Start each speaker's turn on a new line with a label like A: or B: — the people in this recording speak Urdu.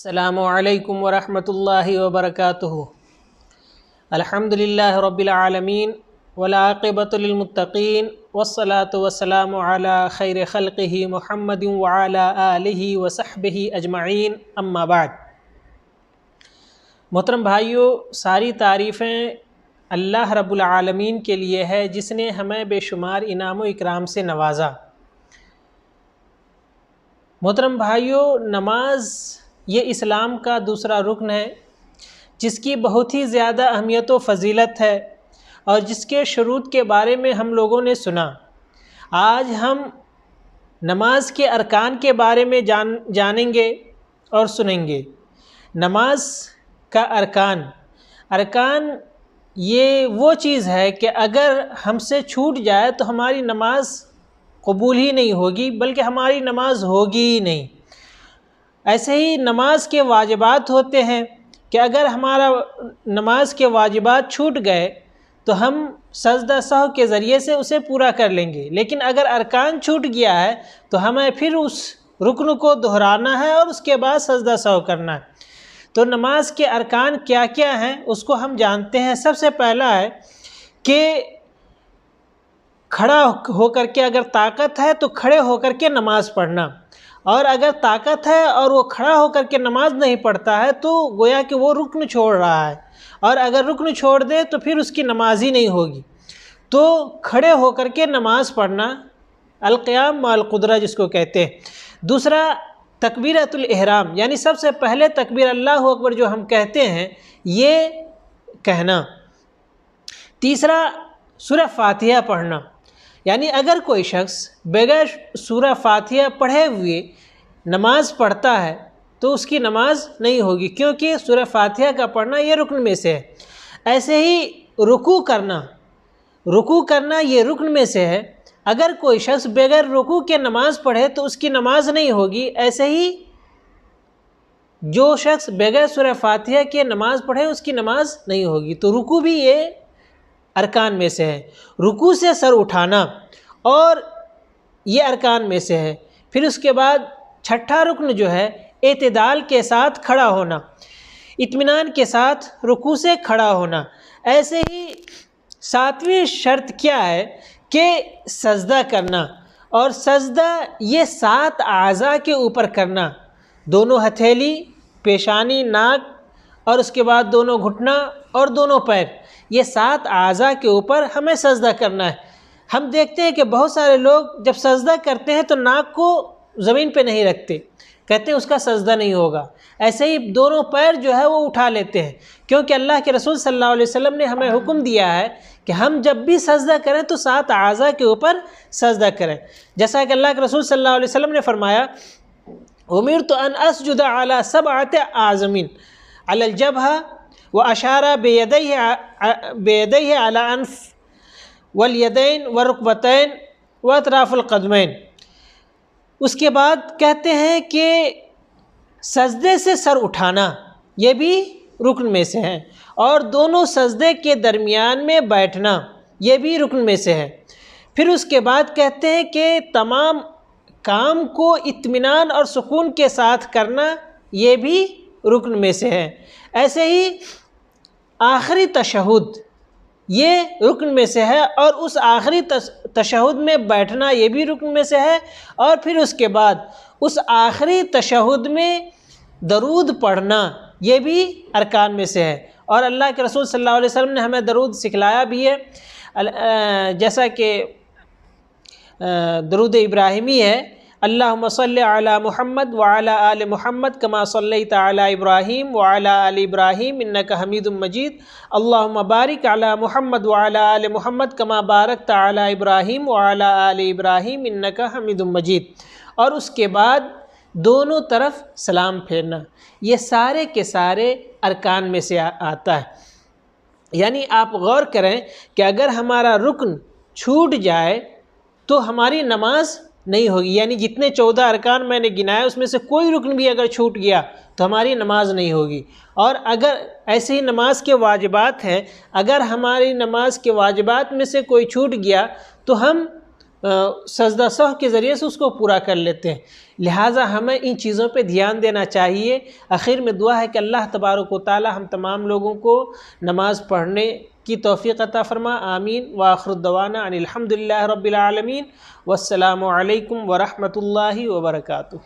A: السلام علیکم ورحمۃ اللہ وبرکاتہ۔ الحمدللہ رب العالمین والعاقبۃ للمتقین والصلاة والسلام علی خیر خلقہ محمد وعلی آلہ وصحبہ اجمعین، اما بعد۔ محترم بھائیو، ساری تعریفیں اللہ رب العالمین کے لیے ہے جس نے ہمیں بے شمار انعام و اکرام سے نوازا۔ محترم بھائیو، نماز یہ اسلام کا دوسرا رکن ہے جس کی بہت ہی زیادہ اہمیت و فضیلت ہے اور جس کے شروط کے بارے میں ہم لوگوں نے سنا۔ آج ہم نماز کے ارکان کے بارے میں جانیں گے اور سنیں گے۔ نماز کا ارکان یہ وہ چیز ہے کہ اگر ہم سے چھوٹ جائے تو ہماری نماز قبول ہی نہیں ہوگی، بلکہ ہماری نماز ہوگی ہی نہیں۔ ایسے ہی نماز کے واجبات ہوتے ہیں کہ اگر ہمارا نماز کے واجبات چھوٹ گئے تو ہم سجدہ سہو کے ذریعے سے اسے پورا کر لیں گے، لیکن اگر ارکان چھوٹ گیا ہے تو ہمیں پھر اس رکن کو دہرانا ہے اور اس کے بعد سجدہ سہو کرنا ہے۔ تو نماز کے ارکان کیا کیا ہیں اس کو ہم جانتے ہیں۔ سب سے پہلا ہے کہ کھڑا ہو کر کے، اگر طاقت ہے تو کھڑے ہو کر کے نماز پڑھنا، اور اگر طاقت ہے اور وہ کھڑا ہو کر کے نماز نہیں پڑھتا ہے تو گویا کہ وہ رکن چھوڑ رہا ہے، اور اگر رکن چھوڑ دے تو پھر اس کی نماز ہی نہیں ہوگی۔ تو کھڑے ہو کر کے نماز پڑھنا، القیام مع القدرہ جس کو کہتے ہیں۔ دوسرا تکبیرۃ الاحرام، یعنی سب سے پہلے تکبیر اللہ اکبر جو ہم کہتے ہیں یہ کہنا۔ تیسرا سورہ فاتحہ پڑھنا، یعنی اگر کوئی شخص بغیر سورہ فاتحہ پڑھے ہوئے نماز پڑھتا ہے تو اس کی نماز نہیں ہوگی، کیونکہ سورہ فاتحہ کا پڑھنا یہ رکن میں سے ہے۔ ایسے ہی رکوع کرنا یہ رکن میں سے ہے۔ اگر کوئی شخص بغیر رکوع کے نماز پڑھے تو اس کی نماز نہیں ہوگی۔ ایسے ہی جو شخص بغیر سورہ فاتحہ کے نماز پڑھے اس کی نماز نہیں ہوگی۔ تو رکوع بھی یہ ارکان میں سے ہے۔ رکوع سے سر اٹھانا اور یہ ارکان میں سے ہے۔ پھر اس کے بعد چھٹا رکن جو ہے اعتدال کے ساتھ کھڑا ہونا، اطمینان کے ساتھ رکوع سے کھڑا ہونا۔ ایسے ہی ساتویں شرط کیا ہے کہ سجدہ کرنا، اور سجدہ یہ 7 اعضاء کے اوپر کرنا، دونوں ہتھیلی، پیشانی، ناک، اور اس کے بعد دونوں گھٹنا اور دونوں پیر، یہ 7 اعضاء کے اوپر ہمیں سجدہ کرنا ہے۔ ہم دیکھتے ہیں کہ بہت سارے لوگ جب سجدہ کرتے ہیں تو ناک کو زمین پہ نہیں رکھتے، کہتے ہیں اس کا سجدہ نہیں ہوگا۔ ایسے ہی دونوں پیر جو ہے وہ اٹھا لیتے ہیں، کیونکہ اللہ کے رسول صلی اللہ علیہ وسلم نے ہمیں حکم دیا ہے کہ ہم جب بھی سجدہ کریں تو 7 اعضاء کے اوپر سجدہ کریں۔ جیسا کہ اللہ کے رسول صلی اللہ علیہ وسلم نے فرمایا، امرت ان اسجد علی 7 اعظم علی الجبہہ واشار بیدیہ علی انف والیدین والرکبتین واطراف القدمین۔ اس کے بعد کہتے ہیں کہ سجدے سے سر اٹھانا یہ بھی رکن میں سے ہے، اور دونوں سجدے کے درمیان میں بیٹھنا یہ بھی رکن میں سے ہے۔ پھر اس کے بعد کہتے ہیں کہ تمام کام کو اطمینان اور سکون کے ساتھ کرنا یہ بھی رکن میں سے ہے۔ ایسے ہی آخری تشہد یہ رکن میں سے ہے، اور اس آخری تشہد میں بیٹھنا یہ بھی رکن میں سے ہے، اور پھر اس کے بعد اس آخری تشہد میں درود پڑھنا یہ بھی ارکان میں سے ہے۔ اور اللہ کے رسول صلی اللہ علیہ وسلم نے ہمیں درود سکھلایا بھی ہے، جیسا کہ درود ابراہیمی ہے، اللہم صلی علی محمد وعلی آل محمد کما صلیت علی ابراہیم وعلی آل ابراہیم انک حمید مجید، اللہم بارک علی محمد وعلی آل محمد کما بارکت علی ابراہیم وعلی آل ابراہیم انک حمید مجید۔ اور اس کے بعد دونوں طرف سلام پھیرنا، یہ سارے کے سارے ارکان میں سے آتا ہے۔ یعنی آپ غور کریں کہ اگر ہمارا رکن چھوٹ جائے تو ہماری نماز نہیں ہوگی، یعنی جتنے 14 ارکان میں نے گنائے اس میں سے کوئی رکن بھی اگر چھوٹ گیا تو ہماری نماز نہیں ہوگی۔ اور اگر ایسے ہی نماز کے واجبات ہیں، اگر ہماری نماز کے واجبات میں سے کوئی چھوٹ گیا تو ہم سجدہ سہو کے ذریعے سے اس کو پورا کر لیتے ہیں۔ لہٰذا ہمیں ان چیزوں پہ دھیان دینا چاہیے۔ آخر میں دعا ہے کہ اللہ تبارک و تعالی ہم تمام لوگوں کو نماز پڑھنے کی توفیق عطا فرما، آمین۔ وآخر الدعوانا ان الحمد للہ رب العالمین، والسلام علیکم ورحمۃ اللہ وبرکاتہ۔